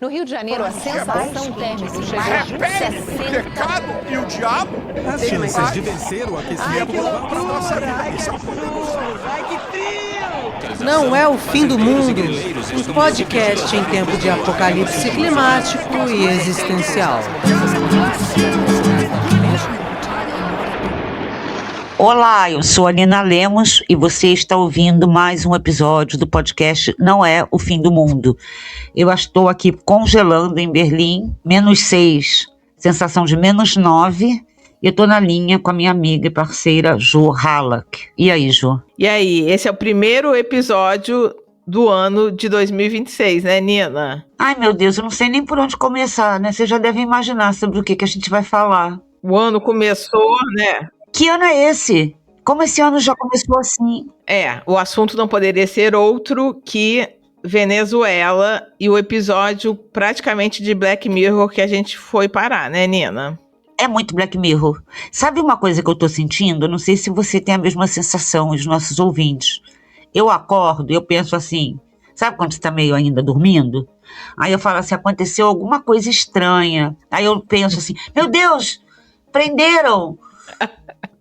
No Rio de Janeiro, a sensação térmica chegou a Repete 60. o pecado e o diabo? As chances de vencer o aquecimento global para nossa vida. Não é o fim do mundo. Um podcast em tempo de apocalipse climático e existencial. Olá, eu sou a Nina Lemos e você está ouvindo mais um episódio do podcast Não é o Fim do Mundo. Eu estou aqui congelando em Berlim, -6, sensação de -9, e eu estou na linha com a minha amiga e parceira Jo Hallak. E aí, Jo? E aí, esse é o primeiro episódio do ano de 2026, né, Nina? Ai, meu Deus, eu não sei nem por onde começar, né? Você já deve imaginar sobre o que a gente vai falar. O ano começou, né? Que ano é esse? Como esse ano já começou assim? O assunto não poderia ser outro que Venezuela e o episódio praticamente de Black Mirror que a gente foi parar, né, Nina? É muito Black Mirror. Sabe uma coisa que eu tô sentindo? Eu não sei se você tem a mesma sensação, os nossos ouvintes. Eu acordo e eu penso assim, sabe quando você tá meio ainda dormindo? Aí eu falo assim, aconteceu alguma coisa estranha. Aí eu penso assim, meu Deus, prenderam!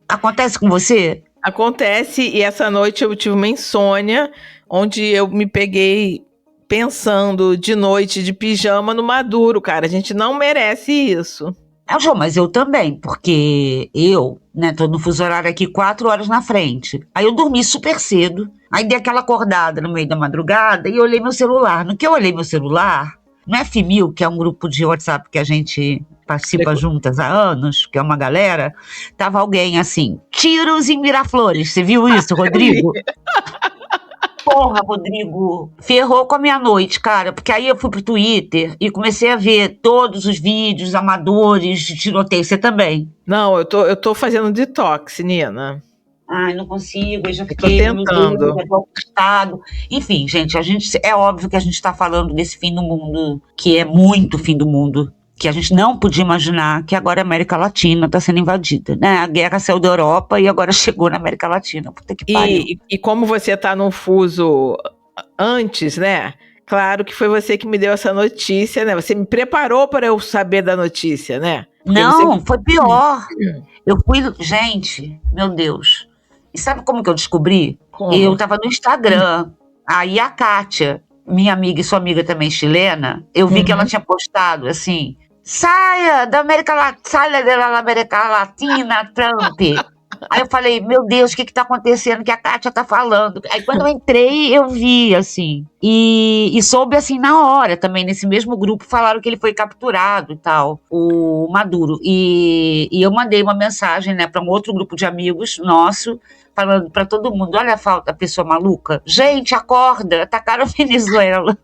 Acontece com você? Acontece, e essa noite eu tive uma insônia, onde eu me peguei pensando de noite de pijama no Maduro, cara. A gente não merece isso. João, mas eu também, porque eu, né, tô no fuso horário aqui 4 horas na frente. Aí eu dormi super cedo, aí dei aquela acordada no meio da madrugada e olhei meu celular. No que eu olhei meu celular, no F1000, que é um grupo de WhatsApp que a gente participa juntas há anos, que é uma galera, tava alguém assim, tiros em Miraflores. Você viu isso, Rodrigo? Porra, Rodrigo, ferrou com a minha noite, cara, porque aí eu fui pro Twitter e comecei a ver todos os vídeos amadores de tiroteio. Você também? Não, eu tô fazendo detox, Nina. Ai, não consigo, eu já fiquei... Tô tentando. Enfim, gente, é óbvio que a gente tá falando desse fim do mundo, que é muito fim do mundo, que a gente não podia imaginar que agora a América Latina está sendo invadida, né? A guerra saiu da Europa e agora chegou na América Latina. Puta que pariu. E como você tá num fuso antes, né? Claro que foi você que me deu essa notícia, né? Você me preparou para eu saber da notícia, né? Porque não, foi pior. Eu fui... Gente, meu Deus. E sabe como que eu descobri? Como? Eu tava no Instagram. Aí a Kátia, minha amiga e sua amiga também chilena, eu vi que ela tinha postado assim... Saia da América Latina, Trump. Aí eu falei, meu Deus, o que tá acontecendo? Que a Kátia tá falando. Aí quando eu entrei, eu vi, assim. E soube, assim, na hora também, nesse mesmo grupo, falaram que ele foi capturado e tal, o Maduro. E eu mandei uma mensagem, né, para um outro grupo de amigos nosso, falando para todo mundo, olha a falta, a pessoa maluca. Gente, acorda, atacaram a Venezuela.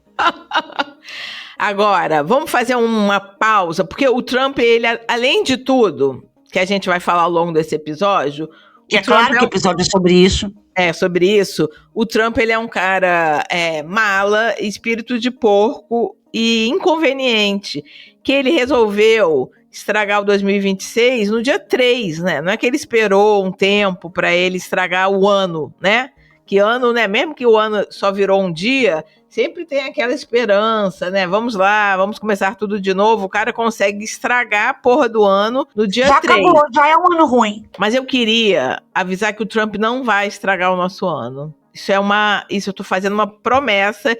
Agora, vamos fazer uma pausa, porque o Trump, ele, além de tudo, que a gente vai falar ao longo desse episódio... Que é claro que o episódio é sobre isso. É, sobre isso. O Trump, ele é um cara mala, espírito de porco e inconveniente, que ele resolveu estragar o 2026 no dia 3, né? Não é que ele esperou um tempo para ele estragar o ano, né? Que ano, né? Mesmo que o ano só virou um dia, sempre tem aquela esperança, né? Vamos lá, vamos começar tudo de novo. O cara consegue estragar a porra do ano no dia 3. Já acabou, já é um ano ruim. Mas eu queria avisar que o Trump não vai estragar o nosso ano. Isso eu tô fazendo uma promessa.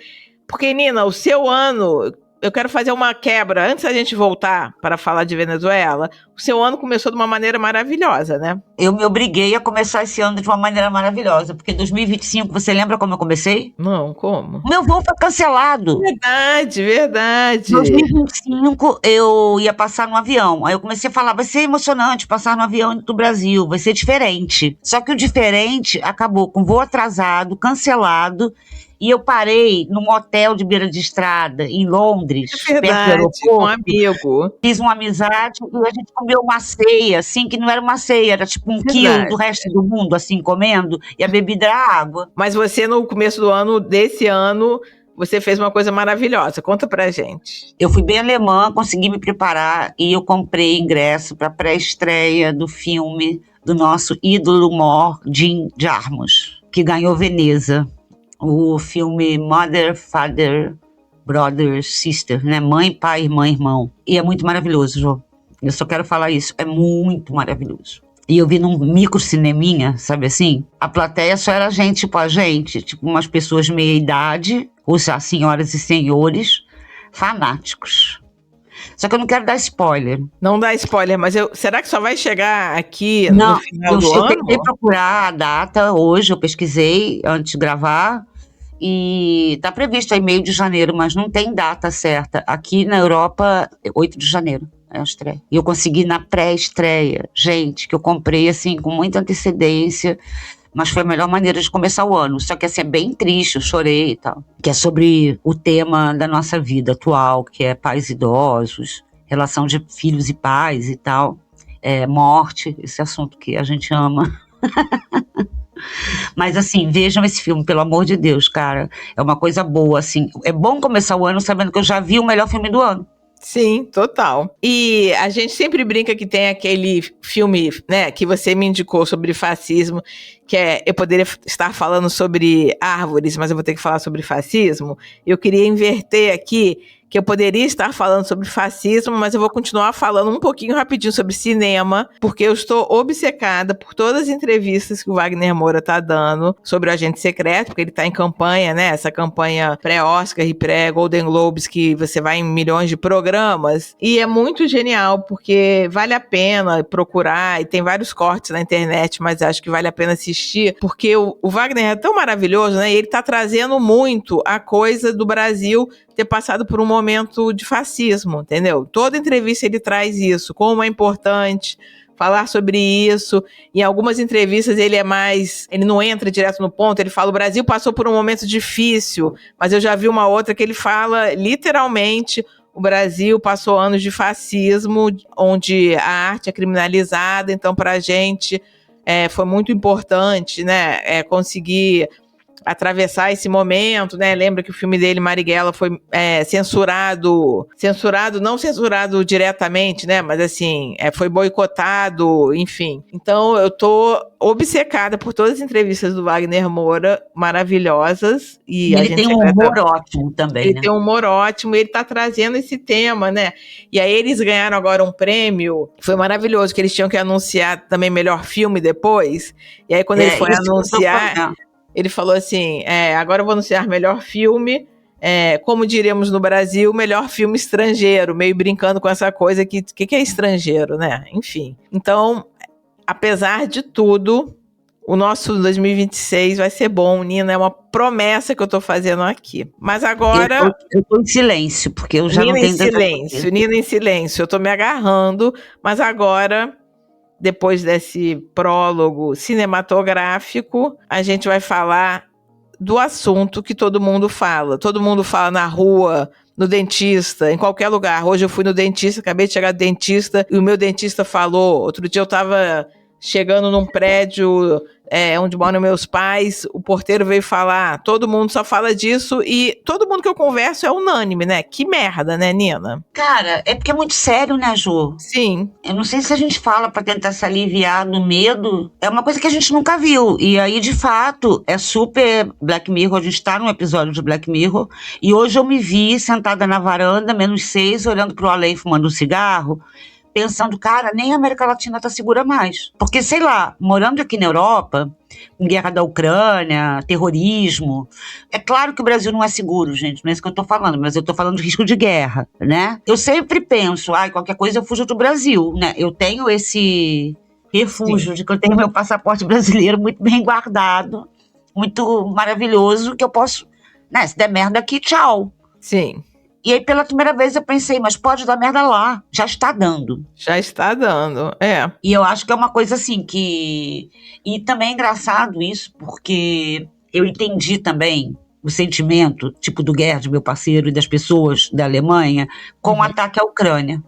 Porque, Nina, o seu ano... Eu quero fazer uma quebra. Antes da gente voltar para falar de Venezuela, o seu ano começou de uma maneira maravilhosa, né? Eu me obriguei a começar esse ano de uma maneira maravilhosa, porque 2025, você lembra como eu comecei? Não, como? Meu voo foi cancelado. Verdade. 2025, eu ia passar no avião. Aí eu comecei a falar, vai ser emocionante passar no avião do Brasil, vai ser diferente. Só que o diferente acabou com voo atrasado, cancelado. E eu parei num hotel de beira de estrada, em Londres, perto do aeroporto, um amigo. Fiz uma amizade e a gente comeu uma ceia, assim, que não era uma ceia, era tipo 1 quilo do resto do mundo, assim, comendo, e a bebida era água. Mas você, no começo do ano, desse ano, você fez uma coisa maravilhosa. Conta pra gente. Eu fui bem alemã, consegui me preparar e eu comprei ingresso para a pré-estreia do filme do nosso ídolo mor, Jim Jarmusch, que ganhou Veneza. O filme Mother, Father brother, sister, né? Mãe, pai, irmã, irmão. E é muito maravilhoso, Jô. Eu só quero falar isso. É muito maravilhoso. E eu vi num micro cineminha, sabe assim? A plateia só era gente, tipo a gente. Tipo umas pessoas de meia idade, ou seja, senhoras e senhores, fanáticos. Só que eu não quero dar spoiler. Não dá spoiler, mas será que só vai chegar aqui Não, no final do eu ano? tentei procurar a data hoje, eu pesquisei antes de gravar. E tá previsto aí meio de janeiro, mas não tem data certa. Aqui na Europa, 8 de janeiro é a estreia. E eu consegui na pré-estreia. Gente, que eu comprei assim com muita antecedência, mas foi a melhor maneira de começar o ano. Só que assim, é bem triste, eu chorei e tal. Que é sobre o tema da nossa vida atual, que é pais idosos, relação de filhos e pais e tal. Morte, esse assunto que a gente ama. Mas assim, vejam esse filme, pelo amor de Deus, cara. É uma coisa boa, assim. É bom começar o ano sabendo que eu já vi o melhor filme do ano. Sim, total. E a gente sempre brinca que tem aquele filme, né, que você me indicou sobre fascismo, que eu poderia estar falando sobre árvores, mas eu vou ter que falar sobre fascismo. Eu queria inverter aqui, que eu poderia estar falando sobre fascismo, mas eu vou continuar falando um pouquinho rapidinho sobre cinema, porque eu estou obcecada por todas as entrevistas que o Wagner Moura tá dando sobre o Agente Secreto, porque ele tá em campanha, né, essa campanha pré-Oscar e pré-Golden Globes, que você vai em milhões de programas, e é muito genial, porque vale a pena procurar, e tem vários cortes na internet, mas acho que vale a pena assistir, porque o Wagner é tão maravilhoso, né, e ele tá trazendo muito a coisa do Brasil ter passado por um momento de fascismo, entendeu? Toda entrevista ele traz isso, como é importante falar sobre isso. Em algumas entrevistas ele não entra direto no ponto, ele fala: o Brasil passou por um momento difícil, mas eu já vi uma outra que ele fala literalmente: o Brasil passou anos de fascismo, onde a arte é criminalizada, então pra gente foi muito importante, né, conseguir atravessar esse momento, né? Lembra que o filme dele, Marighella, foi não censurado diretamente, né? Mas assim, foi boicotado, enfim. Então eu tô obcecada por todas as entrevistas do Wagner Moura, maravilhosas. E ele tem um humor ótimo também, ele né? tem um humor ótimo, ele tá trazendo esse tema, né? E aí eles ganharam agora um prêmio, foi maravilhoso, que eles tinham que anunciar também melhor filme depois. E aí quando ele foi anunciar, ele falou assim: agora eu vou anunciar melhor filme, como diríamos no Brasil, melhor filme estrangeiro, meio brincando com essa coisa que é estrangeiro, né? Enfim. Então, apesar de tudo, o nosso 2026 vai ser bom, Nina, é uma promessa que eu tô fazendo aqui. Mas agora... Eu tô em silêncio, porque eu já não tenho... Nina em silêncio, eu tô me agarrando, mas agora... Depois desse prólogo cinematográfico, a gente vai falar do assunto que todo mundo fala. Todo mundo fala na rua, no dentista, em qualquer lugar. Hoje eu fui no dentista, acabei de chegar do dentista, e o meu dentista falou. Outro dia eu estava chegando num prédio onde moram meus pais, o porteiro veio falar, todo mundo só fala disso, e todo mundo que eu converso é unânime, né? Que merda, né, Nina? Cara, é porque é muito sério, né, Jô? Sim. Eu não sei se a gente fala pra tentar se aliviar do medo, é uma coisa que a gente nunca viu, e aí, de fato, é super Black Mirror, a gente tá num episódio de Black Mirror, e hoje eu me vi sentada na varanda, -6, olhando pro além, fumando um cigarro, pensando, cara, nem a América Latina tá segura mais. Porque, sei lá, morando aqui na Europa, com guerra da Ucrânia, terrorismo, é claro que o Brasil não é seguro, gente, não é isso que eu tô falando, mas eu tô falando de risco de guerra, né? Eu sempre penso, qualquer coisa eu fujo do Brasil, né? Eu tenho esse refúgio de que eu tenho meu passaporte brasileiro muito bem guardado, muito maravilhoso, que eu posso, né, se der merda aqui, tchau. Sim. E aí, pela primeira vez, eu pensei, mas pode dar merda lá. Já está dando. Já está dando, E eu acho que é uma coisa assim que... E também é engraçado isso, porque eu entendi também o sentimento, tipo do Gerd, meu parceiro, e das pessoas da Alemanha, com o ataque à Ucrânia.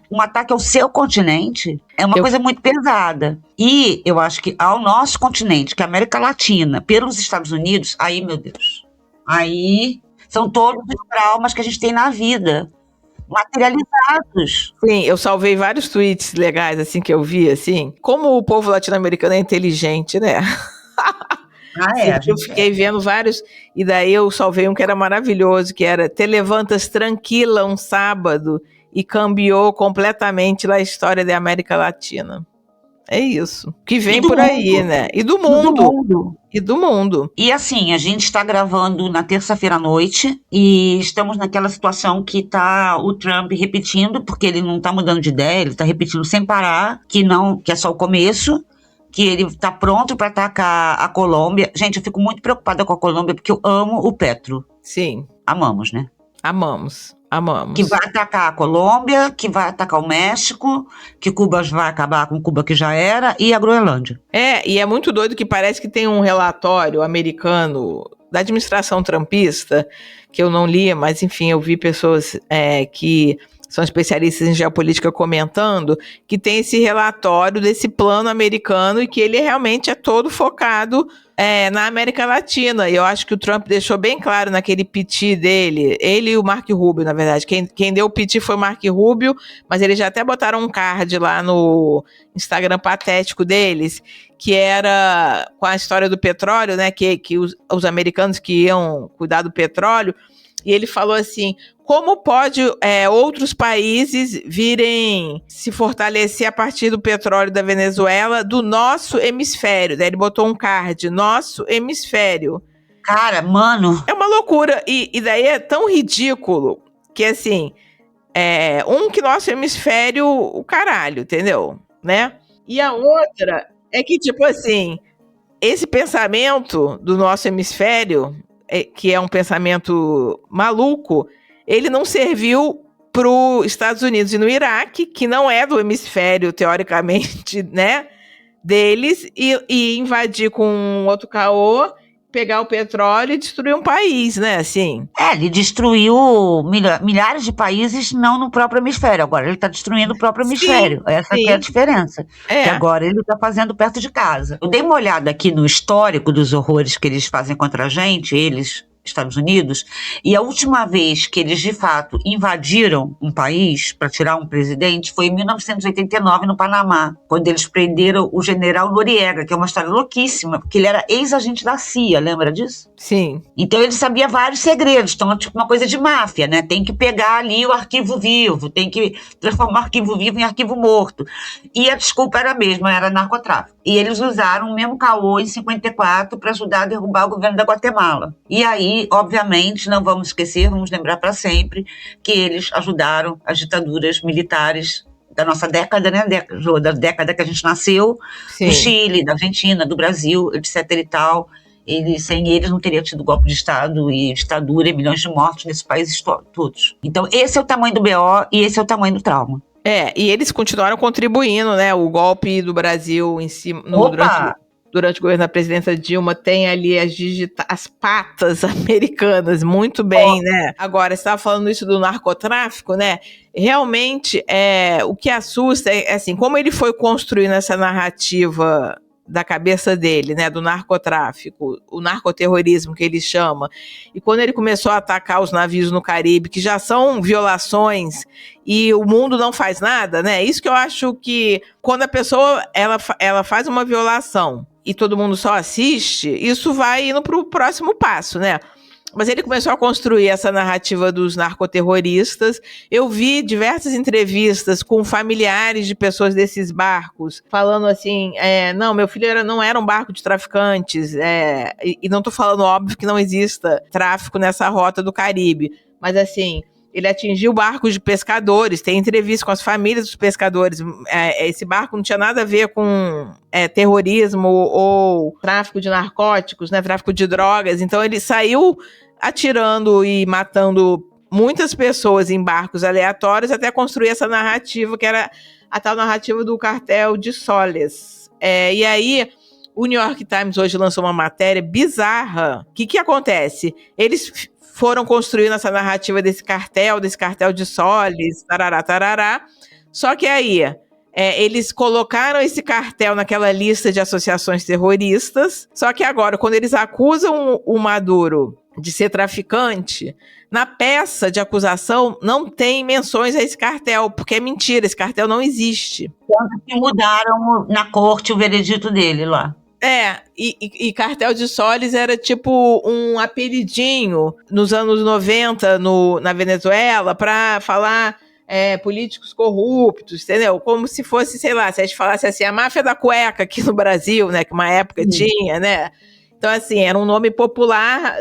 Um ataque ao seu continente é uma coisa muito pesada. E eu acho que ao nosso continente, que é a América Latina, pelos Estados Unidos, aí, meu Deus, aí... São todos os traumas que a gente tem na vida, materializados. Sim, eu salvei vários tweets legais, assim, que eu vi, assim. Como o povo latino-americano é inteligente, né? Ah, é. Eu fiquei vendo vários, e daí eu salvei um que era maravilhoso, que era Te levantas tranquila um sábado e cambiou completamente a história da América Latina. É isso. Que vem por aí, né? E do mundo. E do mundo. E assim, a gente está gravando na terça-feira à noite e estamos naquela situação que tá o Trump repetindo, porque ele não tá mudando de ideia, ele tá repetindo sem parar, que é só o começo, que ele tá pronto para atacar a Colômbia. Gente, eu fico muito preocupada com a Colômbia, porque eu amo o Petro. Sim. Amamos, né? Amamos. Que vai atacar a Colômbia, que vai atacar o México, que Cuba vai acabar com Cuba que já era, e a Groenlândia. E é muito doido que parece que tem um relatório americano da administração trumpista, que eu não li, mas enfim, eu vi pessoas que são especialistas em geopolítica comentando, que tem esse relatório desse plano americano e que ele realmente é todo focado na América Latina. E eu acho que o Trump deixou bem claro naquele piti dele, ele e o Marco Rubio, na verdade. Quem deu o piti foi o Marco Rubio, mas eles já até botaram um card lá no Instagram patético deles, que era com a história do petróleo, né? Que os americanos que iam cuidar do petróleo, e ele falou assim: como pode outros países virem se fortalecer a partir do petróleo da Venezuela do nosso hemisfério? Daí ele botou um card, nosso hemisfério. Cara, mano... É uma loucura. E daí é tão ridículo que, assim, que nosso hemisfério, o caralho, entendeu? Né? E a outra é que, tipo assim, esse pensamento do nosso hemisfério, que é um pensamento maluco, ele não serviu para os Estados Unidos e no Iraque, que não é do hemisfério, teoricamente, né, deles, e invadir com outro caô, pegar o petróleo e destruir um país, né, assim. Ele destruiu milhares de países, não no próprio hemisfério. Agora ele está destruindo o próprio hemisfério. Essa que é a diferença. Que agora ele está fazendo perto de casa. Eu dei uma olhada aqui no histórico dos horrores que eles fazem contra a gente, Estados Unidos, e a última vez que eles de fato invadiram um país para tirar um presidente foi em 1989 no Panamá, quando eles prenderam o general Noriega, que é uma história louquíssima, porque ele era ex-agente da CIA, lembra disso? Sim. Então ele sabia vários segredos, então é tipo uma coisa de máfia, né? Tem que pegar ali o arquivo vivo, tem que transformar o arquivo vivo em arquivo morto. E a desculpa era a mesma, era narcotráfico. E eles usaram o mesmo caô em 54 para ajudar a derrubar o governo da Guatemala. E aí, obviamente, não vamos esquecer, vamos lembrar para sempre, que eles ajudaram as ditaduras militares da nossa década, né? Da década que a gente nasceu, Sim. Do Chile, da Argentina, do Brasil, etc. e tal. Sem eles não teria tido golpe de Estado e ditadura e milhões de mortos nesses países todos. Então, esse é o tamanho do BO e esse é o tamanho do trauma. E eles continuaram contribuindo, né? O golpe do Brasil em cima, durante o governo da presidenta Dilma, tem ali as patas americanas, muito bem, né? Agora, você estava falando isso do narcotráfico, né? Realmente, o que assusta é assim, como ele foi construindo essa narrativa da cabeça dele, né, do narcotráfico, o narcoterrorismo que ele chama, e quando ele começou a atacar os navios no Caribe, que já são violações, e o mundo não faz nada, né, isso que eu acho que, quando a pessoa, ela faz uma violação, e todo mundo só assiste, isso vai indo para o próximo passo, né. Mas ele começou a construir essa narrativa dos narcoterroristas. Eu vi diversas entrevistas com familiares de pessoas desses barcos, falando assim, não, meu filho não era um barco de traficantes, e não estou falando, óbvio, que não exista tráfico nessa rota do Caribe, mas assim, ele atingiu barcos de pescadores, tem entrevista com as famílias dos pescadores, esse barco não tinha nada a ver com terrorismo ou tráfico de narcóticos, né, tráfico de drogas, então ele saiu atirando e matando muitas pessoas em barcos aleatórios até construir essa narrativa, que era a tal narrativa do cartel de Soles. E aí, o New York Times hoje lançou uma matéria bizarra. O que acontece? Eles foram construindo essa narrativa desse cartel de Soles, tarará, tarará, só que aí... eles colocaram esse cartel naquela lista de associações terroristas, só que agora, quando eles acusam o Maduro de ser traficante, na peça de acusação não tem menções a esse cartel, porque é mentira, esse cartel não existe. Tanto que mudaram na corte o veredito dele lá. E cartel de soles era tipo um apelidinho nos anos 90 na Venezuela para falar políticos corruptos, entendeu? Como se fosse, sei lá, se a gente falasse assim, a máfia da cueca aqui no Brasil, né, que uma época tinha, né? Então, assim, era um nome popular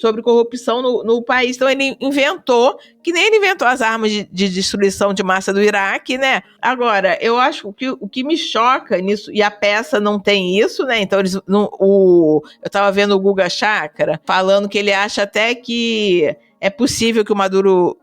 sobre corrupção no país. Então, ele inventou, que nem ele inventou as armas de destruição de massa do Iraque, né? Agora, eu acho que o que me choca nisso, e a peça não tem isso, né? Então, eu estava vendo o Guga Chakra falando que ele acha até que é possível que o Maduro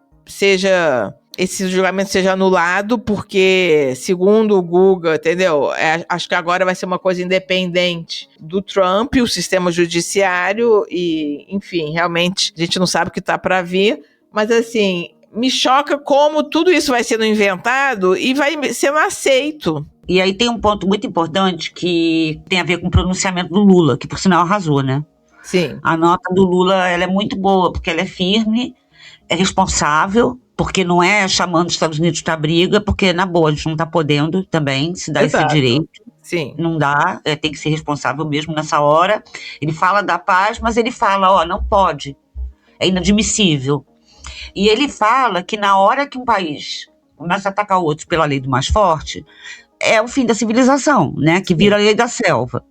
esse julgamento seja anulado, porque, segundo o Guga, entendeu? Acho que agora vai ser uma coisa independente do Trump, o sistema judiciário, e, enfim, realmente a gente não sabe o que está para vir, mas, assim, me choca como tudo isso vai sendo inventado e vai sendo aceito. E aí tem um ponto muito importante que tem a ver com o pronunciamento do Lula, que por sinal arrasou, né? Sim. A nota do Lula, ela é muito boa, porque ela é firme, é responsável, porque não é chamando os Estados Unidos para briga, porque, na boa, a gente não está podendo também se dar esse direito. Sim. Não dá, tem que ser responsável mesmo nessa hora. Ele fala da paz, mas ele fala, não pode, é inadmissível. E ele fala que na hora que um país começa a atacar o outro pela lei do mais forte, é o fim da civilização, né? Que vira a lei da selva.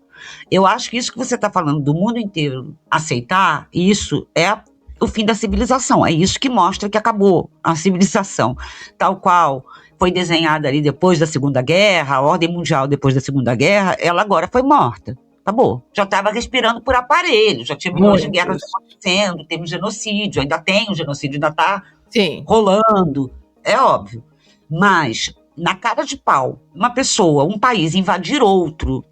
Eu acho que isso que você está falando do mundo inteiro aceitar, isso é o fim da civilização. É isso que mostra que acabou a civilização, tal qual foi desenhada ali depois da Segunda Guerra, a ordem mundial depois da Segunda Guerra, ela agora foi morta. Acabou. Já estava respirando por aparelho, já tinha milhões de guerras acontecendo, teve um genocídio, ainda tem o genocídio, ainda está rolando, é óbvio. Mas, na cara de pau, uma pessoa, um país invadir outro,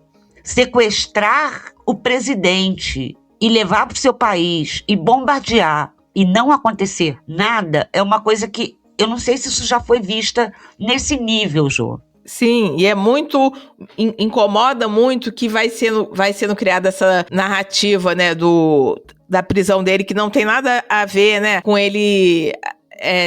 sequestrar o presidente e levar para o seu país e bombardear e não acontecer nada, é uma coisa que eu não sei se isso já foi vista nesse nível, Jô. Sim, e é muito, incomoda muito que vai sendo criada essa narrativa, né, da prisão dele, que não tem nada a ver, né, com ele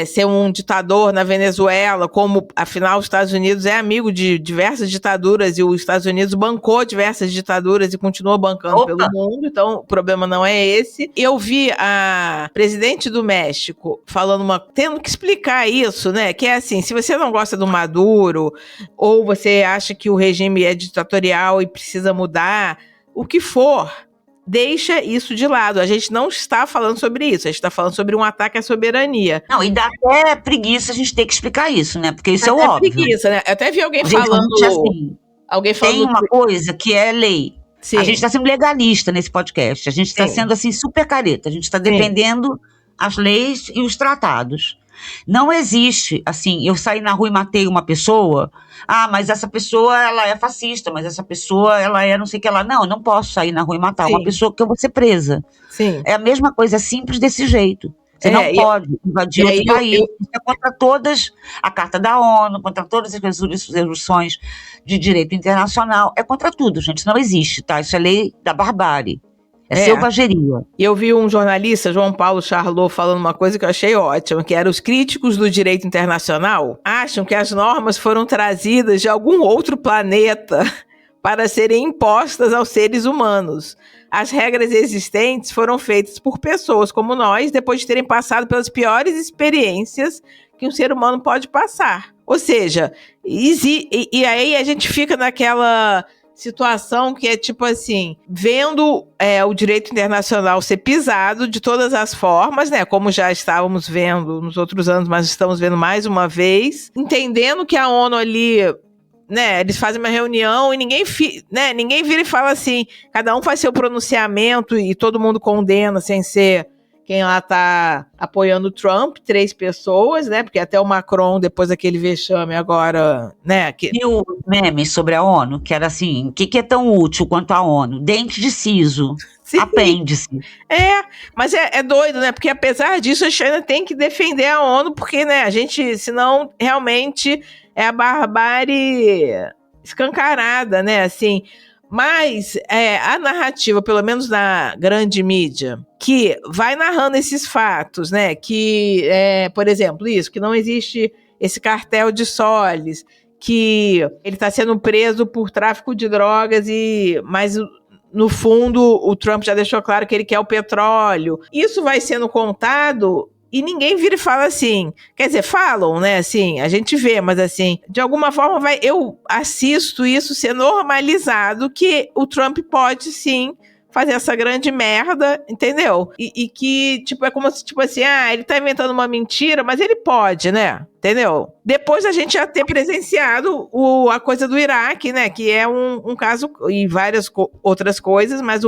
ser um ditador na Venezuela, como, afinal, os Estados Unidos é amigo de diversas ditaduras, e os Estados Unidos bancou diversas ditaduras e continua bancando pelo mundo, então o problema não é esse. Eu vi a presidente do México tendo que explicar isso, né, que é assim, se você não gosta do Maduro, ou você acha que o regime é ditatorial e precisa mudar, o que for, deixa isso de lado. A gente não está falando sobre isso, a gente está falando sobre um ataque à soberania. Não, e dá até preguiça a gente ter que explicar isso, né? Porque isso é óbvio. Preguiça, né? Eu até vi alguém falando... Tem uma coisa que é lei. Sim. A gente está sendo legalista nesse podcast. A gente está sendo, assim, super careta. A gente está defendendo as leis e os tratados. Não existe, assim, eu saí na rua e matei uma pessoa, mas essa pessoa, ela é fascista, mas essa pessoa, ela é não sei o que lá. Não, eu não posso sair na rua e matar uma pessoa que eu vou ser presa. Sim. É a mesma coisa, simples desse jeito. Você não pode invadir outro país. Isso é contra todas, a Carta da ONU, contra todas as resoluções de direito internacional. É contra tudo, gente. Isso não existe, tá? Isso é lei da barbárie. É selvageria. E eu vi um jornalista, João Paulo Charlot, falando uma coisa que eu achei ótima, que era: os críticos do direito internacional acham que as normas foram trazidas de algum outro planeta para serem impostas aos seres humanos. As regras existentes foram feitas por pessoas como nós, depois de terem passado pelas piores experiências que um ser humano pode passar. Ou seja, e aí a gente fica naquela situação que é tipo assim, vendo o direito internacional ser pisado de todas as formas, né, como já estávamos vendo nos outros anos, mas estamos vendo mais uma vez, entendendo que a ONU ali, né, eles fazem uma reunião e ninguém vira e fala assim, cada um faz seu pronunciamento e todo mundo condena sem ser quem lá tá apoiando o Trump, 3 pessoas, né? Porque até o Macron, depois daquele vexame agora, né? E o meme sobre a ONU, que era assim, o que é tão útil quanto a ONU? Dente de siso, apêndice. Mas é doido, né? Porque apesar disso, a China tem que defender a ONU, porque, né, a gente, senão, realmente é a barbárie escancarada, né? Assim... Mas a narrativa, pelo menos na grande mídia, que vai narrando esses fatos, né? Que, por exemplo, isso, que não existe esse cartel de soles, que ele está sendo preso por tráfico de drogas, mas no fundo o Trump já deixou claro que ele quer o petróleo. Isso vai sendo contado e ninguém vira e fala assim. Quer dizer, falam, né? Assim, a gente vê, mas assim, de alguma forma eu assisto isso ser normalizado, que o Trump pode sim fazer essa grande merda, entendeu? E que, tipo, é como se, tipo assim, ele tá inventando uma mentira, mas ele pode, né? Entendeu? Depois a gente já ter presenciado a coisa do Iraque, né? Que é um caso, e várias outras coisas, mas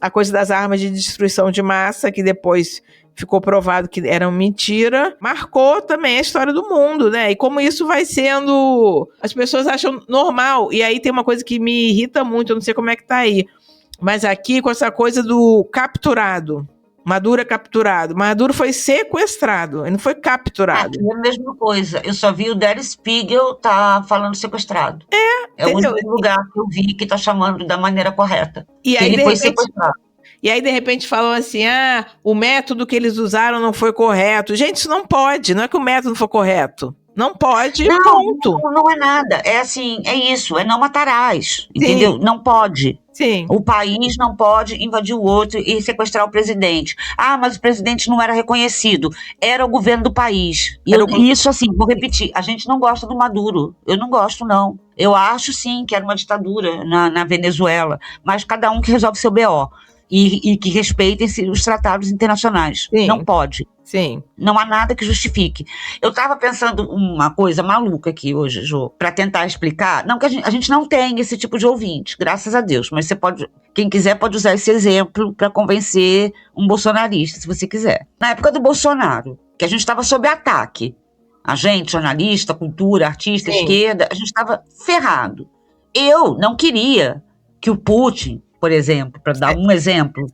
a coisa das armas de destruição de massa, que depois ficou provado que era uma mentira, marcou também a história do mundo, né? E como isso vai sendo... As pessoas acham normal, e aí tem uma coisa que me irrita muito, eu não sei como é que tá aí, mas aqui com essa coisa do capturado, Maduro é capturado. Maduro foi sequestrado, ele não foi capturado. É a mesma coisa. Eu só vi o Der Spiegel falando sequestrado. É o único lugar que eu vi que tá chamando da maneira correta. E aí, ele foi sequestrado. E aí, de repente, falam assim, o método que eles usaram não foi correto. Gente, isso não pode, não é que o método não foi correto. Não pode, ponto. Não é nada. É assim, é isso, é não matarás, entendeu? Não pode. Sim. O país não pode invadir o outro e sequestrar o presidente. Mas o presidente não era reconhecido. Era o governo do país. E isso, assim, vou repetir, a gente não gosta do Maduro. Eu não gosto, não. Eu acho, sim, que era uma ditadura na Venezuela. Mas cada um que resolve seu BO. E que respeitem os tratados internacionais. Sim. Não pode. Sim. Não há nada que justifique. Eu estava pensando uma coisa maluca aqui hoje, Jô, para tentar explicar. Não que a gente não tem esse tipo de ouvinte, graças a Deus, mas você pode, quem quiser pode usar esse exemplo para convencer um bolsonarista, se você quiser. Na época do Bolsonaro, que a gente estava sob ataque, a gente, jornalista, cultura, artista, esquerda, a gente estava ferrado. Eu não queria que o Putin, por exemplo, para dar um exemplo,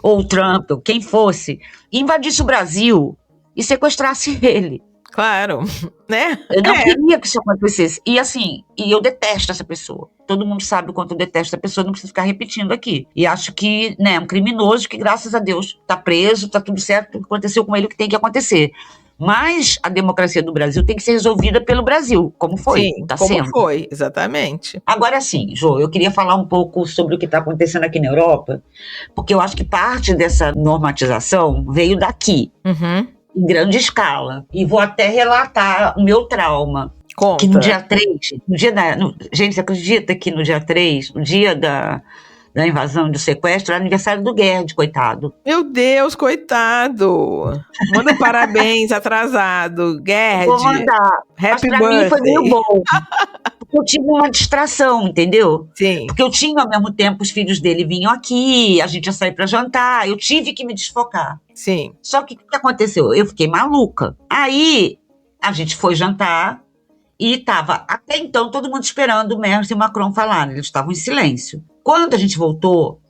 ou o Trump, ou quem fosse, invadisse o Brasil e sequestrasse ele. Claro, né? Eu não queria que isso acontecesse. E assim, eu detesto essa pessoa. Todo mundo sabe o quanto eu detesto essa pessoa, não preciso ficar repetindo aqui. E acho que, né, é um criminoso que, graças a Deus, tá preso, tá tudo certo, aconteceu com ele o que tem que acontecer. Mas a democracia do Brasil tem que ser resolvida pelo Brasil, como foi. Sim, como foi, exatamente. Agora sim, Jô, eu queria falar um pouco sobre o que está acontecendo aqui na Europa, porque eu acho que parte dessa normatização veio daqui, em grande escala. E vou até relatar o meu trauma. Conta. Que no dia 3, gente, você acredita que no dia 3, no dia da invasão, do sequestro, era aniversário do Gerd, coitado. Meu Deus, coitado. Manda parabéns, atrasado. Gerd. Vou mandar. Happy Mas pra birthday. mim foi meio bom. Porque eu tive uma distração, entendeu? Sim. Porque eu tinha, ao mesmo tempo, os filhos dele vinham aqui, a gente ia sair pra jantar, eu tive que me desfocar. Sim. Só que o que aconteceu? Eu fiquei maluca. Aí, a gente foi jantar e tava, até então, todo mundo esperando o Merz e o Macron falarem. Eles estavam em silêncio. Quando a gente voltou,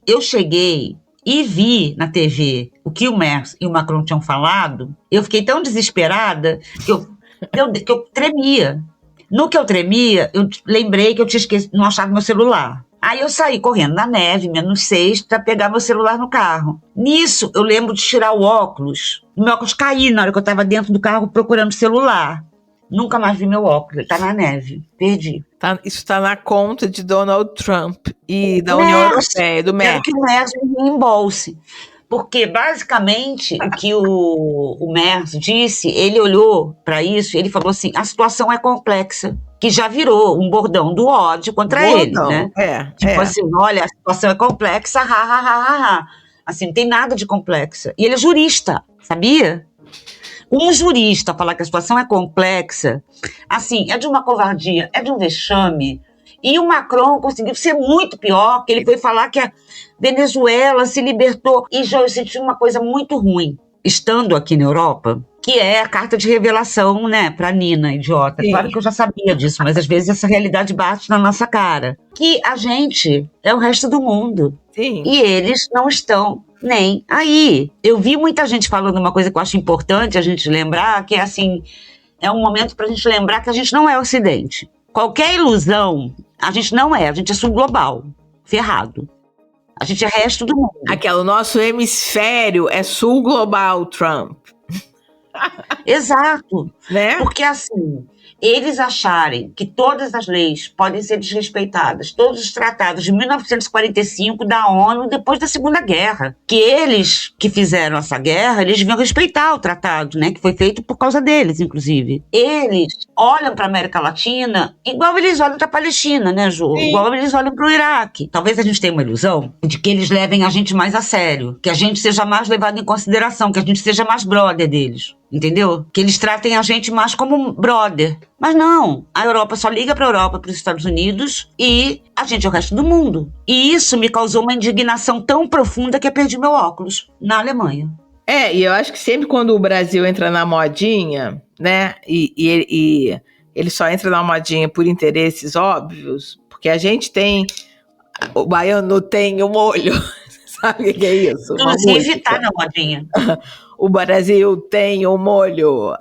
eu cheguei e vi na TV o que o Merz e o Macron tinham falado. Eu fiquei tão desesperada que eu tremia. No que eu tremia, eu lembrei que eu tinha esquecido, não achava meu celular. Aí eu saí correndo na neve, -6, para pegar meu celular no carro. Nisso, eu lembro de tirar o óculos. O meu óculos caiu na hora que eu estava dentro do carro procurando o celular. Nunca mais vi meu óculos, ele tá na neve, perdi. Isso está na conta de Donald Trump e da União Europeia, do Merz. Quero que o Merz me reembolse. Porque, basicamente, o que o Merz disse, ele olhou para isso e ele falou assim, a situação é complexa, que já virou um bordão do ódio contra ele, né? Assim, olha, a situação é complexa, Assim, não tem nada de complexa. E ele é jurista, sabia? Um jurista falar que a situação é complexa, assim, é de uma covardia, é de um vexame. E o Macron conseguiu ser muito pior, porque ele foi falar que a Venezuela se libertou. E já eu senti uma coisa muito ruim, estando aqui na Europa, que é a carta de revelação, né, pra Nina, idiota. Sim. Claro que eu já sabia disso, mas às vezes essa realidade bate na nossa cara. Que a gente é o resto do mundo. Sim. E eles não estão nem aí. Eu vi muita gente falando uma coisa que eu acho importante a gente lembrar, que é assim, é um momento pra gente lembrar que a gente não é Ocidente. Qualquer ilusão, a gente não é, a gente é sul-global, ferrado. A gente é resto do mundo. O nosso hemisfério é sul-global, Trump. Exato. Né? Porque assim, eles acharem que todas as leis podem ser desrespeitadas, todos os tratados de 1945 da ONU depois da Segunda Guerra, que eles que fizeram essa guerra, eles deviam respeitar o tratado, né, que foi feito por causa deles, inclusive. Eles olham para a América Latina igual eles olham para a Palestina, né, Ju? Sim. Igual eles olham para o Iraque. Talvez a gente tenha uma ilusão de que eles levem a gente mais a sério, que a gente seja mais levado em consideração, que a gente seja mais brother deles. Entendeu? Que eles tratem a gente mais como brother. Mas não, a Europa só liga para a Europa, para os Estados Unidos, e a gente é o resto do mundo. E isso me causou uma indignação tão profunda que eu perdi meu óculos na Alemanha. E eu acho que sempre quando o Brasil entra na modinha, né, e ele só entra na modinha por interesses óbvios, porque a gente tem, o baiano tem o molho, sabe o que é isso? Inclusive tá na modinha. O Brasil tem o molho,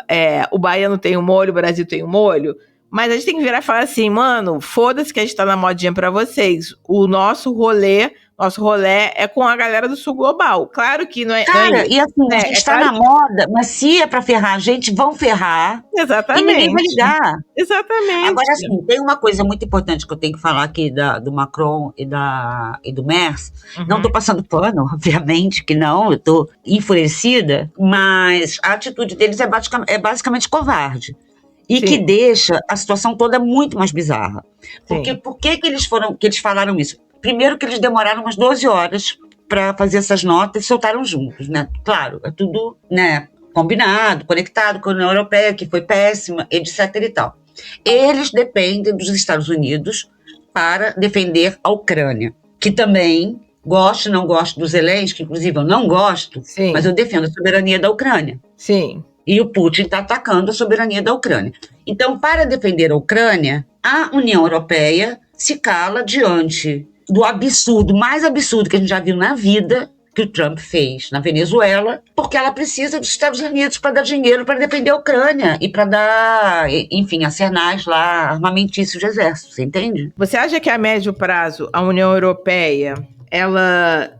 o baiano tem o molho, o Brasil tem o molho, mas a gente tem que virar e falar assim, mano, foda-se que a gente tá na modinha pra vocês, o nosso rolê é com a galera do sul global, claro que não é... Cara, e assim, a gente tá na moda, mas se é pra ferrar a gente, vão ferrar. Exatamente. E ninguém vai ligar. Exatamente. Agora, assim, tem uma coisa muito importante que eu tenho que falar aqui do Macron e do Merz. Uhum. Não tô passando pano, obviamente que não, eu tô enfurecida, mas a atitude deles é basicamente covarde. E Sim. que deixa a situação toda muito mais bizarra. Porque por que eles falaram isso? Primeiro que eles demoraram umas 12 horas para fazer essas notas e soltaram juntos, né? Claro, é tudo, né, combinado, conectado com a União Europeia, que foi péssima, etc e tal. Eles dependem dos Estados Unidos para defender a Ucrânia, que também, gosto ou não gosto do Zelensky, inclusive eu não gosto, Sim. mas eu defendo a soberania da Ucrânia. Sim. E o Putin está atacando a soberania da Ucrânia. Então, para defender a Ucrânia, a União Europeia se cala diante do absurdo, mais absurdo que a gente já viu na vida, que o Trump fez na Venezuela, porque ela precisa dos Estados Unidos para dar dinheiro para defender a Ucrânia e para dar, enfim, arsenais lá, armamentícios de exército, você entende? Você acha que a médio prazo a União Europeia, ela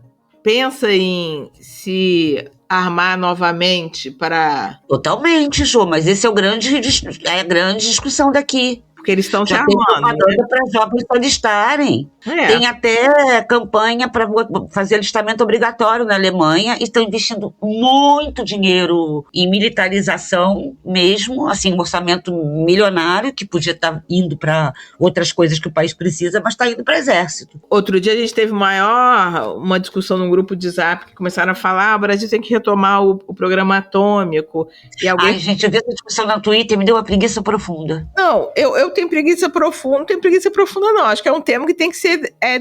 pensa em se armar novamente para... Totalmente, Jô, mas esse é a grande discussão daqui. Porque eles estão se Já tem armando, né? propaganda para jovens se alistarem. Tem até campanha para fazer alistamento obrigatório na Alemanha e estão investindo muito dinheiro em militarização mesmo, assim, um orçamento milionário que podia estar indo para outras coisas que o país precisa, mas está indo para exército. Outro dia a gente teve uma discussão num grupo de Zap que começaram a falar, o Brasil tem que retomar o programa atômico. E alguém... Ai, gente, eu vi essa discussão no Twitter e me deu uma preguiça profunda. Não, eu tenho preguiça profunda, não tenho preguiça profunda não, acho que é um tema que tem que ser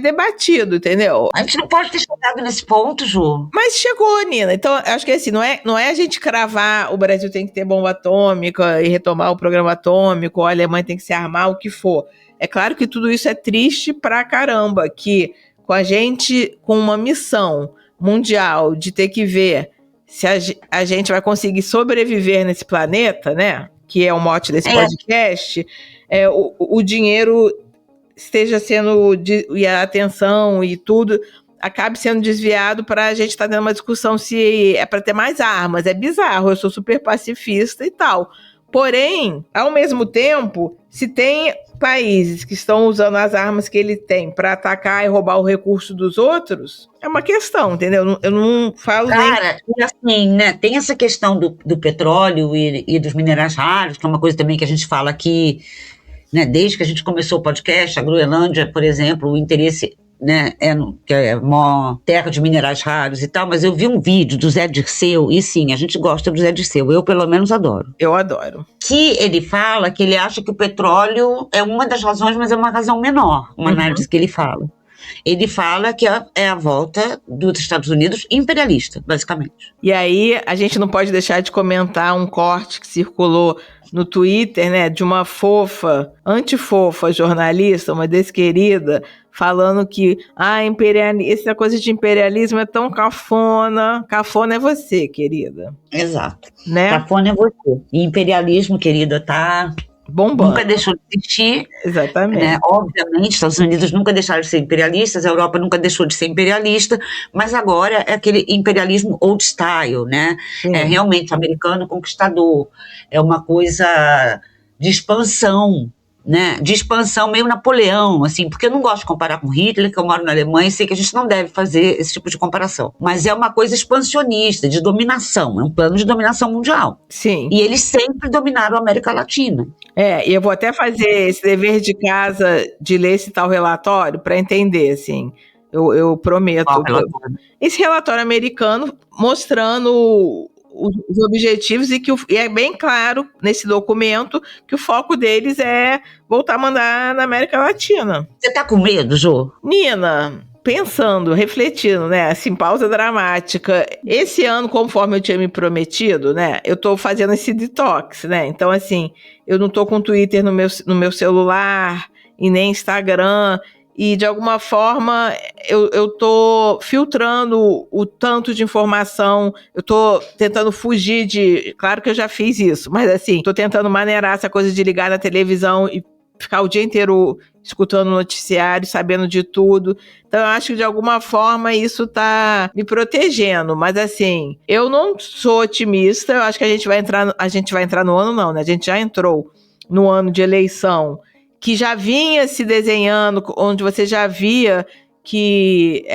debatido, entendeu? A gente não pode ter chegado nesse ponto, Ju. Mas chegou, Nina, então acho que assim, não é a gente cravar o Brasil tem que ter bomba atômica e retomar o programa atômico, ou a Alemanha tem que se armar, o que for. É claro que tudo isso é triste pra caramba, que com a gente, com uma missão mundial de ter que ver se a gente vai conseguir sobreviver nesse planeta, né, que é o mote desse podcast, o dinheiro esteja sendo, e a atenção e tudo, acabe sendo desviado para a gente estar tendo uma discussão se é para ter mais armas. É bizarro, eu sou super pacifista e tal. Porém, ao mesmo tempo, se tem países que estão usando as armas que ele tem para atacar e roubar o recurso dos outros, é uma questão, entendeu? Eu não falo Cara, e assim, né, tem essa questão do petróleo e dos minerais raros, que é uma coisa também que a gente fala aqui, né, desde que a gente começou o podcast, a Groenlândia, por exemplo, o interesse, né, que é uma terra de minerais raros e tal, mas eu vi um vídeo do Zé Dirceu, e sim, a gente gosta do Zé Dirceu, eu pelo menos adoro. Eu adoro. Que ele fala que ele acha que o petróleo é uma das razões, mas é uma razão menor, uma análise que ele fala. Ele fala que é a volta dos Estados Unidos imperialista, basicamente. E aí, a gente não pode deixar de comentar um corte que circulou no Twitter, né, de uma antifofa jornalista, uma desquerida, falando que essa coisa de imperialismo é tão cafona. Cafona é você, querida. Exato. Né? Cafona é você. E imperialismo, querida, tá... bombando. Nunca deixou de existir. Exatamente. Né? Obviamente, Estados Unidos nunca deixaram de ser imperialistas, a Europa nunca deixou de ser imperialista, mas agora é aquele imperialismo old style, né? Sim. É realmente americano conquistador. É uma coisa de expansão, né? De expansão meio Napoleão, assim, porque eu não gosto de comparar com Hitler, que eu moro na Alemanha e sei que a gente não deve fazer esse tipo de comparação. Mas é uma coisa expansionista, de dominação, é um plano de dominação mundial. Sim. E eles sempre dominaram a América Latina. E eu vou até fazer esse dever de casa de ler esse tal relatório para entender, assim. Eu prometo. Esse relatório americano mostrando os objetivos e é bem claro nesse documento que o foco deles é voltar a mandar na América Latina. Você tá com medo, Jô? Nina, pensando, refletindo, né, assim, pausa dramática. Esse ano, conforme eu tinha me prometido, né, eu tô fazendo esse detox, né, então assim, eu não tô com Twitter no meu celular e nem Instagram. E, de alguma forma, eu tô filtrando o tanto de informação, eu tô tentando fugir de... Claro que eu já fiz isso, mas assim, tô tentando maneirar essa coisa de ligar na televisão e ficar o dia inteiro escutando o noticiário, sabendo de tudo. Então, eu acho que, de alguma forma, isso tá me protegendo. Mas, assim, eu não sou otimista, eu acho que a gente vai entrar no ano, não, né? A gente já entrou no ano de eleição, que já vinha se desenhando, onde você já via que,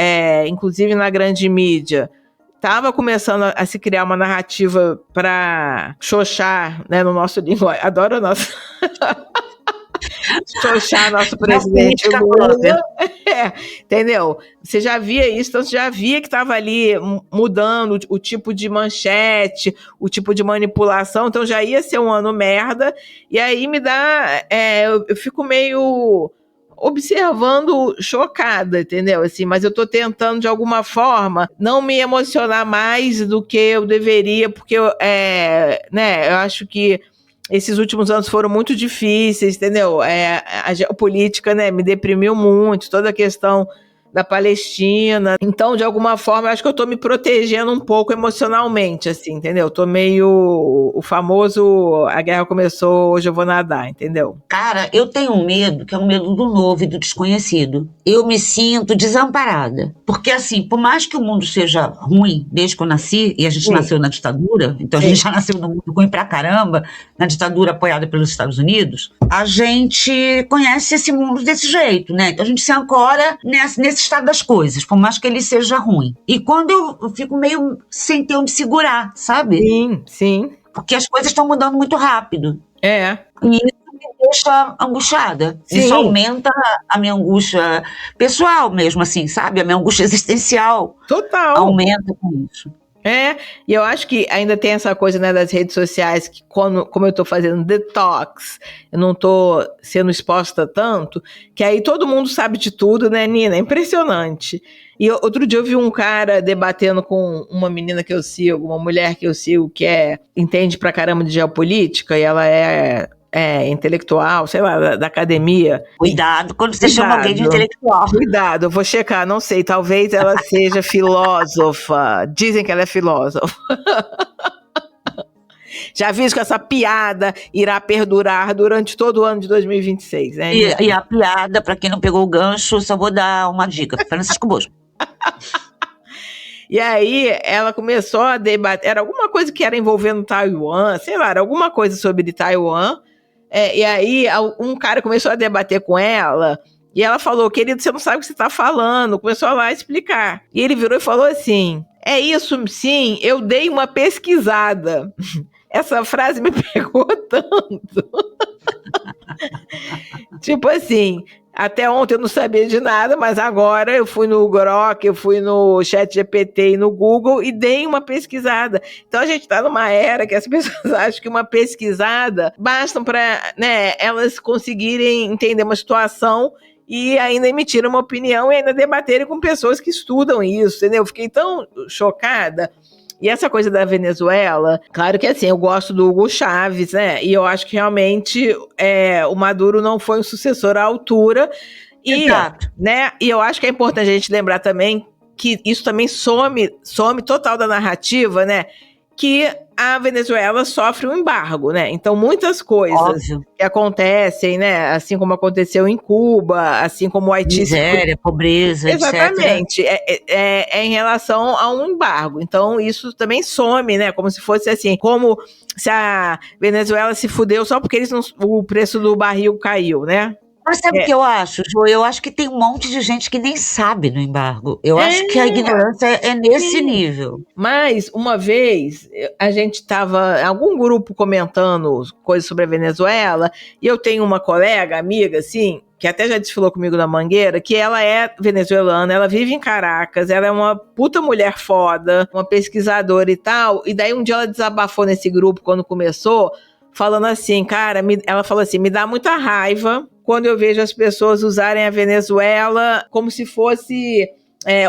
inclusive na grande mídia, estava começando a se criar uma narrativa para xoxar, né, no nosso linguagem. Adoro o nosso... xoxar nosso presidente Lula. Entendeu? Você já via isso, então você já via que estava ali mudando o tipo de manchete, o tipo de manipulação, então já ia ser um ano merda, e aí me dá... eu fico meio observando chocada, entendeu? Assim, mas eu tô tentando, de alguma forma, não me emocionar mais do que eu deveria, porque eu acho que esses últimos anos foram muito difíceis, entendeu? A geopolítica, né, me deprimiu muito, toda a questão da Palestina. Então, de alguma forma, eu acho que eu tô me protegendo um pouco emocionalmente, assim, entendeu? Tô meio... O famoso, a guerra começou, hoje eu vou nadar, entendeu? Cara, eu tenho um medo, que é um medo do novo e do desconhecido. Eu me sinto desamparada. Porque, assim, por mais que o mundo seja ruim, desde que eu nasci, e a gente nasceu na ditadura, então a gente já nasceu no mundo ruim pra caramba, na ditadura apoiada pelos Estados Unidos, a gente conhece esse mundo desse jeito, né? Então a gente se ancora nesse estado das coisas, por mais que ele seja ruim. E quando eu fico meio sem ter onde segurar, sabe? Sim. Porque as coisas estão mudando muito rápido. E isso me deixa angustiada. Sim. Isso aumenta a minha angústia pessoal mesmo, assim, sabe? A minha angústia existencial. Total. Aumenta com isso. E eu acho que ainda tem essa coisa, né, das redes sociais, que como eu tô fazendo detox, eu não tô sendo exposta tanto, que aí todo mundo sabe de tudo, né, Nina? É impressionante. E outro dia eu vi um cara debatendo com uma menina que eu sigo, uma mulher que eu sigo, que entende pra caramba de geopolítica, e ela é intelectual, sei lá, da academia. Cuidado quando você chama alguém de intelectual. Cuidado, eu vou checar, não sei, talvez ela seja filósofa. Dizem que ela é filósofa. Já vi que essa piada irá perdurar durante todo o ano de 2026, né? E a piada, para quem não pegou o gancho, só vou dar uma dica. Francisco Bosco. E aí ela começou a debater, era alguma coisa que era envolvendo Taiwan, sei lá, era alguma coisa sobre Taiwan. E aí um cara começou a debater com ela, e ela falou: querido, você não sabe o que você está falando. Começou a lá explicar. E ele virou e falou assim: é isso sim, eu dei uma pesquisada. Essa frase me pegou tanto. Tipo assim, até ontem eu não sabia de nada, mas agora eu fui no Grok, eu fui no ChatGPT e no Google e dei uma pesquisada. Então a gente está numa era que as pessoas acham que uma pesquisada basta para, né, elas conseguirem entender uma situação e ainda emitir uma opinião e ainda debaterem com pessoas que estudam isso, entendeu? Eu fiquei tão chocada. E essa coisa da Venezuela, claro que assim, eu gosto do Hugo Chávez, né? E eu acho que realmente o Maduro não foi um sucessor à altura. Exato. Né? E eu acho que é importante a gente lembrar também que isso também some total da narrativa, né? que a Venezuela sofre um embargo, né? Então, muitas coisas Óbvio. que acontecem, né? Assim como aconteceu em Cuba, assim como o Haiti... Miséria, pobreza, etc. Exatamente. É em relação a um embargo. Então, isso também some, né? Como se fosse assim, como se a Venezuela se fudeu só porque o preço do barril caiu, né? Mas sabe o que eu acho, Jô? Eu acho que tem um monte de gente que nem sabe do embargo. Eu acho que a ignorância é nesse nível. Mas, uma vez, a gente estava em algum grupo comentando coisas sobre a Venezuela, e eu tenho uma colega, amiga, assim, que até já desfilou comigo na Mangueira, que ela é venezuelana, ela vive em Caracas, ela é uma puta mulher foda, uma pesquisadora e tal, e daí um dia ela desabafou nesse grupo quando começou, falando assim, cara, ela falou assim, me dá muita raiva quando eu vejo as pessoas usarem a Venezuela como se fosse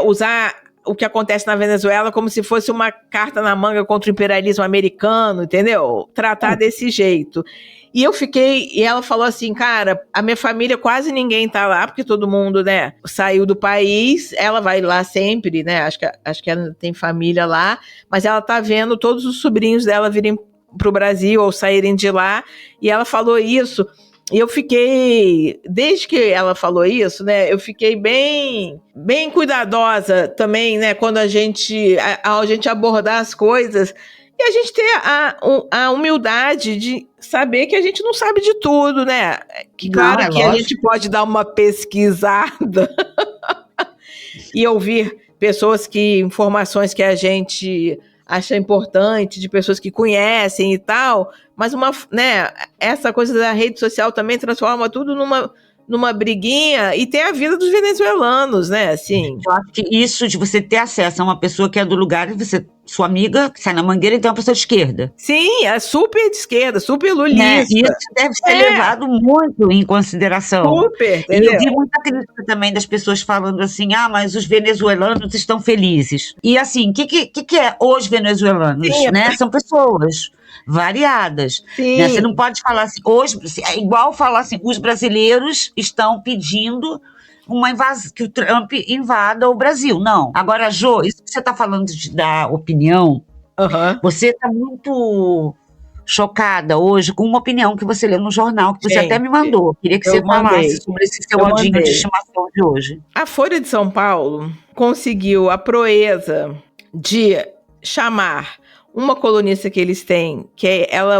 usar o que acontece na Venezuela como se fosse uma carta na manga contra o imperialismo americano, entendeu? Tratar desse jeito. E ela falou assim, cara, a minha família quase ninguém tá lá, porque todo mundo, né, saiu do país, ela vai lá sempre, né, acho que ela tem família lá, mas ela tá vendo todos os sobrinhos dela virem pro Brasil ou saírem de lá, e ela falou isso. E eu fiquei, desde que ela falou isso, né, eu fiquei bem cuidadosa também, né, quando a gente abordar as coisas, e a gente ter a humildade de saber que a gente não sabe de tudo, né, que claro que lógico. A gente pode dar uma pesquisada e ouvir informações que a gente acha importante, de pessoas que conhecem e tal, mas essa coisa da rede social também transforma tudo numa briguinha, e tem a vida dos venezuelanos, né, assim. Eu acho que isso de você ter acesso a uma pessoa que é do lugar, sua amiga, que sai na Mangueira, então é uma pessoa de esquerda. Sim, é super de esquerda, super lulista. Né? Isso deve ser levado muito em consideração. Super, entendeu? E eu vi muita crítica também das pessoas falando assim, mas os venezuelanos estão felizes. E assim, o que é os venezuelanos? Sim, né? São pessoas variadas. Sim. Né? Você não pode falar assim, é igual falar assim, os brasileiros estão pedindo que o Trump invada o Brasil. Não. Agora, Jô, isso que você está falando da opinião, você está muito chocada hoje com uma opinião que você leu no jornal, que você até me mandou. Queria que você falasse sobre esse seu andinho de estimação de hoje. A Folha de São Paulo conseguiu a proeza de chamar uma colunista que eles têm,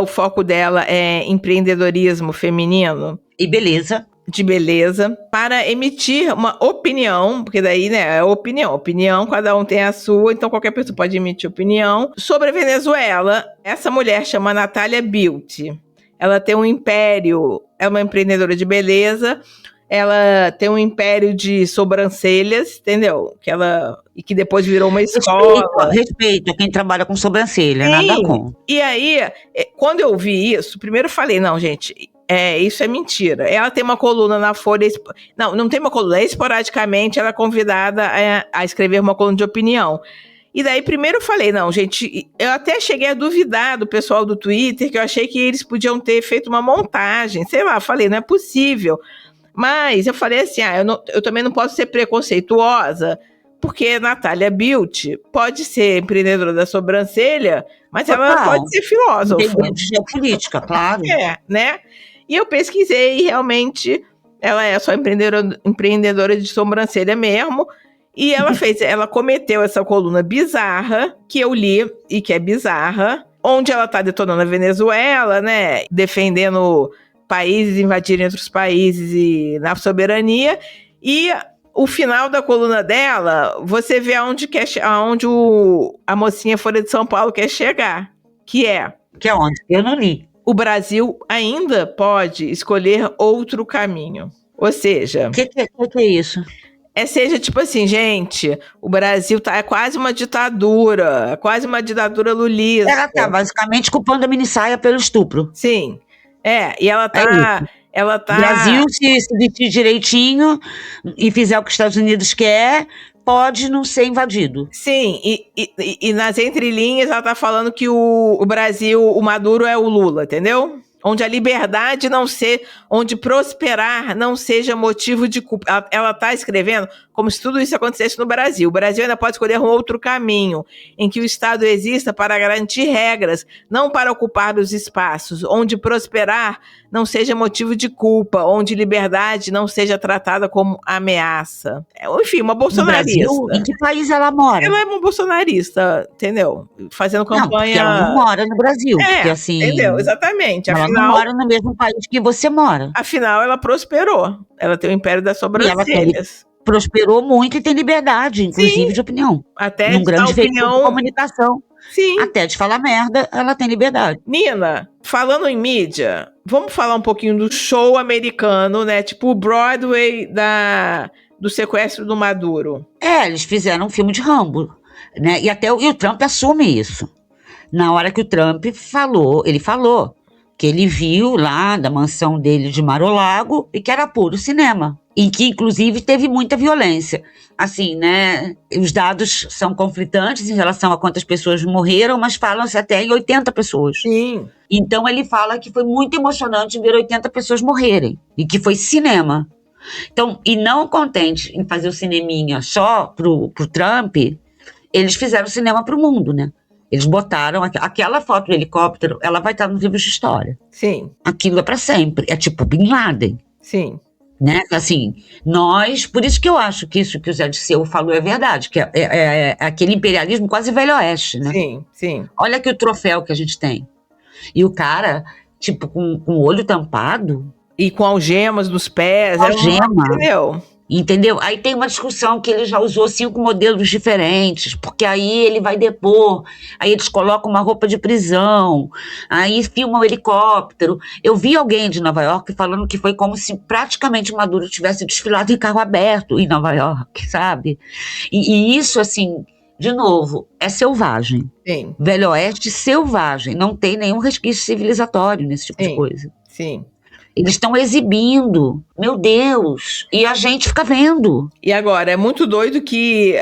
o foco dela é empreendedorismo feminino. E beleza. De beleza, para emitir uma opinião, porque daí, né, é opinião, cada um tem a sua, então qualquer pessoa pode emitir opinião, sobre a Venezuela. Essa mulher chama Natália Beauty, ela tem um império, é uma empreendedora de beleza, ela tem um império de sobrancelhas, entendeu? Que depois virou uma escola. Respeito a quem trabalha com sobrancelha, sim, nada com. E aí, quando eu vi isso, primeiro eu falei, não, gente, isso é mentira. Ela tem uma coluna na Folha, não tem uma coluna, esporadicamente ela é convidada a escrever uma coluna de opinião. E daí, primeiro eu falei, não, gente, eu até cheguei a duvidar do pessoal do Twitter, que eu achei que eles podiam ter feito uma montagem, sei lá, falei, não é possível. Mas eu falei assim, eu também não posso ser preconceituosa, porque Natália Beauty pode ser empreendedora da sobrancelha, mas ela pode ser filósofa. Tem de geopolítica, claro. Né? E eu pesquisei e realmente ela é só empreendedora de sobrancelha mesmo. E ela cometeu essa coluna bizarra, que eu li e que é bizarra, onde ela tá detonando a Venezuela, né? Defendendo países invadirem outros países e na soberania. E o final da coluna dela, você vê aonde a mocinha Folha de São Paulo quer chegar. Que é onde? Eu não li. O Brasil ainda pode escolher outro caminho. Ou seja... O que é isso? Seja tipo assim, gente, o Brasil é quase uma ditadura lulista. Ela tá basicamente culpando a minissaia pelo estupro. Sim. E ela tá... Brasil, se vestir direitinho e fizer o que os Estados Unidos quer, pode não ser invadido. Sim, e nas entrelinhas ela tá falando que o Brasil, o Maduro é o Lula, entendeu? onde a liberdade onde prosperar não seja motivo de culpa. Ela está escrevendo como se tudo isso acontecesse no Brasil. O Brasil ainda pode escolher um outro caminho, em que o Estado exista para garantir regras, não para ocupar os espaços, onde prosperar não seja motivo de culpa, onde liberdade não seja tratada como ameaça. Enfim, uma bolsonarista. No Brasil? Em que país ela mora? Ela é uma bolsonarista, entendeu? Fazendo Não, porque campanha... ela não mora no Brasil. Porque, assim, entendeu? Exatamente. ela não mora no mesmo país que você mora. Afinal, ela prosperou. Ela tem o império das sobrancelhas. Prosperou muito e tem liberdade, inclusive, de opinião. Até num grande a veículo opinião... de comunicação. Sim. Até de falar merda, ela tem liberdade. Nina, falando em mídia, vamos falar um pouquinho do show americano, né? Tipo o Broadway do sequestro do Maduro. Eles fizeram um filme de Rambo, né? E o Trump assume isso. Na hora que o Trump ele falou que ele viu lá da mansão dele de Mar-a-Lago e que era puro cinema. E que, inclusive, teve muita violência. Assim, né? Os dados são conflitantes em relação a quantas pessoas morreram, mas falam-se até em 80 pessoas. Sim. Então, ele fala que foi muito emocionante ver 80 pessoas morrerem. E que foi cinema. Então, e não contente em fazer o cineminha só pro Trump, eles fizeram cinema pro mundo, né? Eles botaram aquela foto do helicóptero, ela vai estar nos livros de história. Sim. Aquilo é pra sempre. É tipo Bin Laden. Sim. Né? Assim, por isso que eu acho que isso que o Zé Disseu falou é verdade, que é aquele imperialismo quase velho oeste, né? Sim, sim. Olha aqui o troféu que a gente tem. E o cara, tipo, com o olho tampado. E com algemas nos pés. Algema. Entendeu? Aí tem uma discussão que ele já usou 5 modelos diferentes, porque aí ele vai depor, aí eles colocam uma roupa de prisão, aí filmam um helicóptero. Eu vi alguém de Nova York falando que foi como se praticamente o Maduro tivesse desfilado em carro aberto em Nova York, sabe? E isso, assim, de novo, é selvagem. Sim. Velho Oeste selvagem, não tem nenhum resquício civilizatório nesse tipo de coisa. Sim. Eles estão exibindo, meu Deus, e a gente fica vendo. E agora, é muito doido que,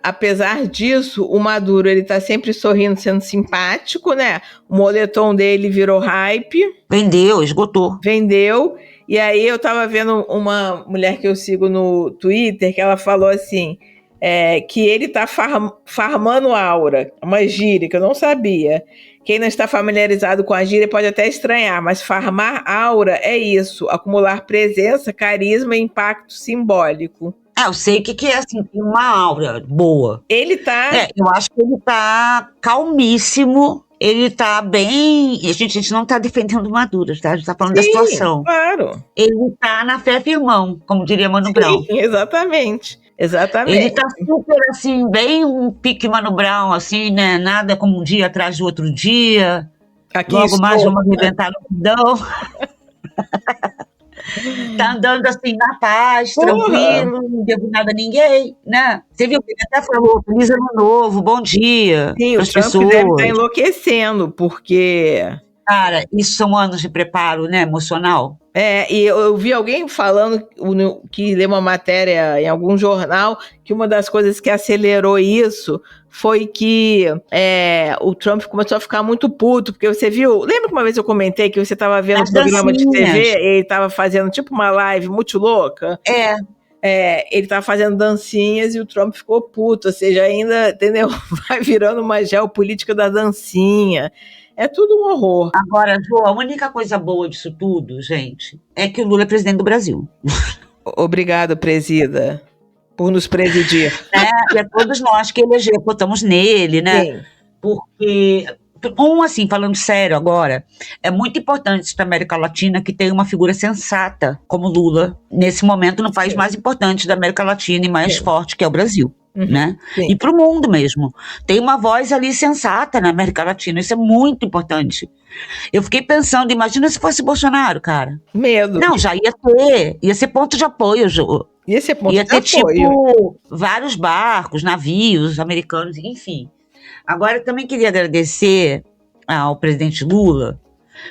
apesar disso, o Maduro, ele tá sempre sorrindo, sendo simpático, né? O moletom dele virou hype. Vendeu, esgotou. Vendeu. E aí eu tava vendo uma mulher que eu sigo no Twitter, que ela falou assim, que ele tá farmando aura, uma gíria que eu não sabia. Quem não está familiarizado com a gíria pode até estranhar, mas farmar aura é isso, acumular presença, carisma e impacto simbólico. Eu sei o que é, assim, uma aura boa. Ele tá... eu acho que ele tá calmíssimo, ele tá bem... A gente não tá defendendo o Maduro, tá? A gente tá falando da situação. Claro. Ele tá na fé firmão, como diria Mano Brown. Exatamente. Exatamente. Ele tá super, assim, bem um pique Mano Brown, assim, né? Nada como um dia atrás do outro dia. Aqui Logo mais vamos arrebentar no fundão. Tá andando assim na paz, tranquilo, não devo nada a ninguém, né? Você viu que ele até falou, feliz ano novo, bom dia. Sim, o Trump deve estar enlouquecendo, porque... Cara, isso são anos de preparo, né, emocional. E eu vi alguém falando que leu uma matéria em algum jornal que uma das coisas que acelerou isso foi que o Trump começou a ficar muito puto, porque você viu, lembra que uma vez eu comentei que você estava vendo um programa de TV e ele estava fazendo tipo uma live muito louca? Ele tava fazendo dancinhas e o Trump ficou puto, ou seja, ainda, entendeu? Vai virando uma geopolítica da dancinha. É tudo um horror. Agora, Jo, a única coisa boa disso tudo, gente, é que o Lula é presidente do Brasil. Obrigado, presida, por nos presidir. E a todos nós que votamos nele, né? Sim. Porque... assim, falando sério agora, é muito importante para a América Latina que tenha uma figura sensata como Lula, nesse momento no país mais importante da América Latina e mais forte, que é o Brasil. Né? E para o mundo mesmo. Tem uma voz ali sensata na América Latina, isso é muito importante. Eu fiquei pensando, imagina se fosse Bolsonaro, cara. Medo. Não, já ia ser ponto de apoio, Jô. Ia ser ponto ia de ter, apoio. tipo, vários barcos, navios americanos, enfim. Agora, eu também queria agradecer ao presidente Lula,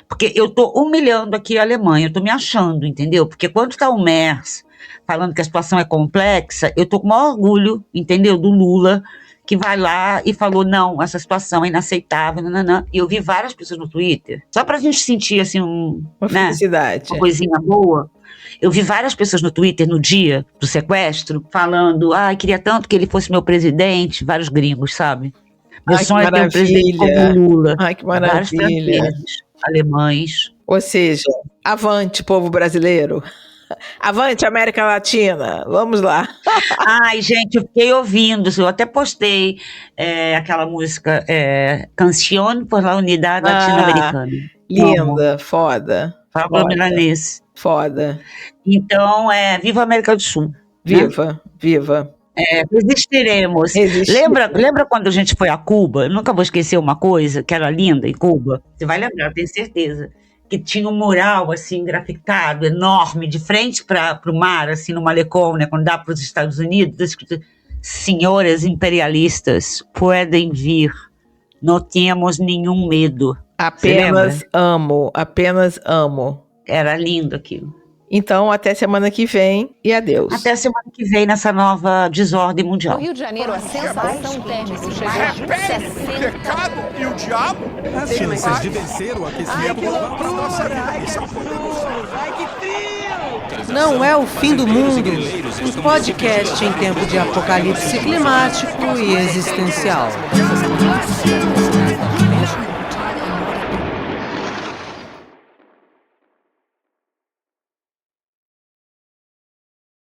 porque eu tô humilhando aqui a Alemanha, eu tô me achando, entendeu? Porque quando tá o Merz falando que a situação é complexa, eu tô com o maior orgulho, entendeu? Do Lula, que vai lá e falou, não, essa situação é inaceitável, nananã. E eu vi várias pessoas no Twitter, só pra gente sentir, assim, Uma né, felicidade. uma coisinha boa. Eu vi várias pessoas no Twitter no dia do sequestro falando, queria tanto que ele fosse meu presidente, vários gringos, sabe? Meu Ai, sonho que é ter um presidente maravilha. como Lula. Ai, que Vários maravilha. franceses, alemães. Ou seja, avante, povo brasileiro. Avante, América Latina. Vamos lá. Ai, gente, eu fiquei ouvindo, eu até postei aquela música Canción por la Unidad Latino-Americana. Linda, foda. Pablo Foda. Milanês. Foda. Então, viva a América do Sul. Viva, viva. Resistiremos. Lembra quando a gente foi a Cuba? Eu nunca vou esquecer uma coisa que era linda em Cuba. Você vai lembrar, tenho certeza. Que tinha um mural, assim, grafitado, enorme, de frente para o mar, assim, no malecão, né, quando dá para os Estados Unidos, escrito, senhoras imperialistas, podem vir, não temos nenhum medo. Apenas amo, apenas amo. Era lindo aquilo. Então, até semana que vem e adeus. Até semana que vem nessa nova desordem No mundial. Rio de Janeiro, a sensação térmica chegou a Repete, o 60. pecado e o diabo? As chances de vencer o aquecimento global para a nossa vida são Não é o fim do mundo. Um podcast em tempo de apocalipse climático e existencial.